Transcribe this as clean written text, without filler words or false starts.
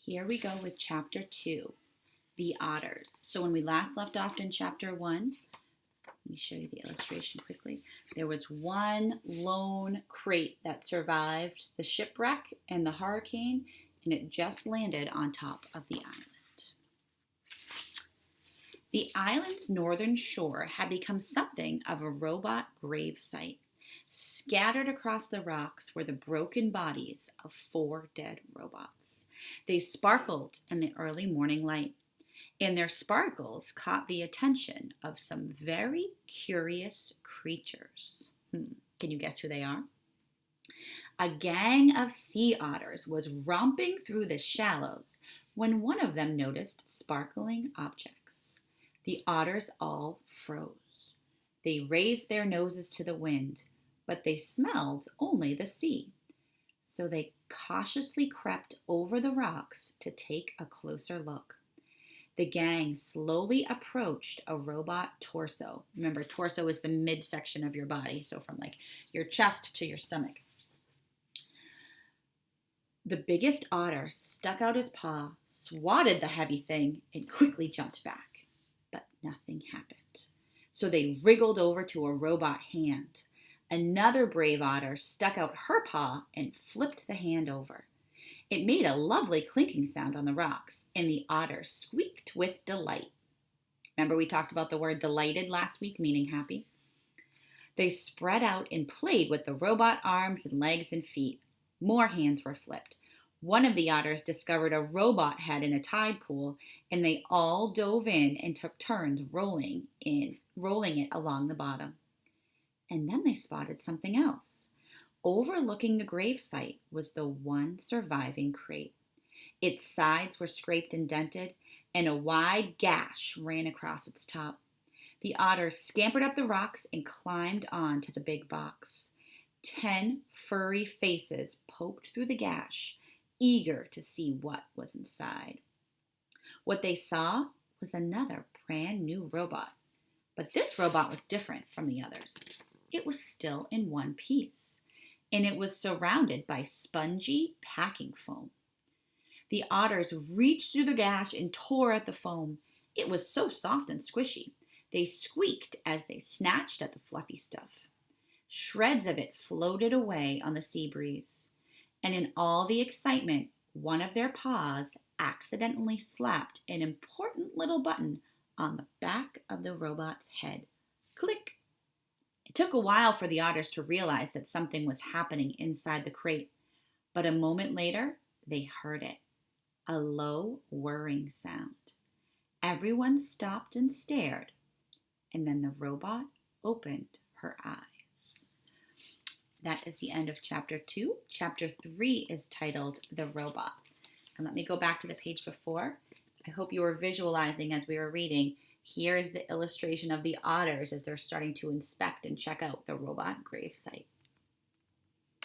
Here we go with chapter 2, the otters. So when we last left off in chapter 1, let me show you the illustration quickly. There was one lone crate that survived the shipwreck and the hurricane, and it just landed on top of the island. The island's northern shore had become something of a robot grave site. Scattered across the rocks were the broken bodies of 4 dead robots. They sparkled in the early morning light, and their sparkles caught the attention of some very curious creatures. Can you guess who they are? A gang of sea otters was romping through the shallows when one of them noticed sparkling objects. The otters all froze. They raised their noses to the wind, but they smelled only the sea. So they cautiously crept over the rocks to take a closer look. The gang slowly approached a robot torso. Remember, torso is the midsection of your body, so from like your chest to your stomach. The biggest otter stuck out his paw, swatted the heavy thing, and quickly jumped back. But nothing happened. So they wriggled over to a robot hand. Another brave otter stuck out her paw and flipped the hand over. It made a lovely clinking sound on the rocks, and the otter squeaked with delight. Remember we talked about the word delighted last week, meaning happy? They spread out and played with the robot arms and legs and feet. More hands were flipped. One of the otters discovered a robot head in a tide pool, and they all dove in and took turns rolling it along the bottom. And then they spotted something else. Overlooking the gravesite was the one surviving crate. Its sides were scraped and dented, and a wide gash ran across its top. The otters scampered up the rocks and climbed on to the big box. 10 furry faces poked through the gash, eager to see what was inside. What they saw was another brand new robot. But this robot was different from the others. It was still in one piece, and it was surrounded by spongy packing foam. The otters reached through the gash and tore at the foam. It was so soft and squishy. They squeaked as they snatched at the fluffy stuff. Shreds of it floated away on the sea breeze, and in all the excitement, one of their paws accidentally slapped an important little button on the back of the robot's head. Click! It took a while for the otters to realize that something was happening inside the crate, but a moment later, they heard it. A low, whirring sound. Everyone stopped and stared, and then the robot opened her eyes. That is the end of chapter 2. Chapter 3 is titled The Robot. And let me go back to the page before. I hope you were visualizing as we were reading. Here is the illustration of the otters as they're starting to inspect and check out the robot grave site.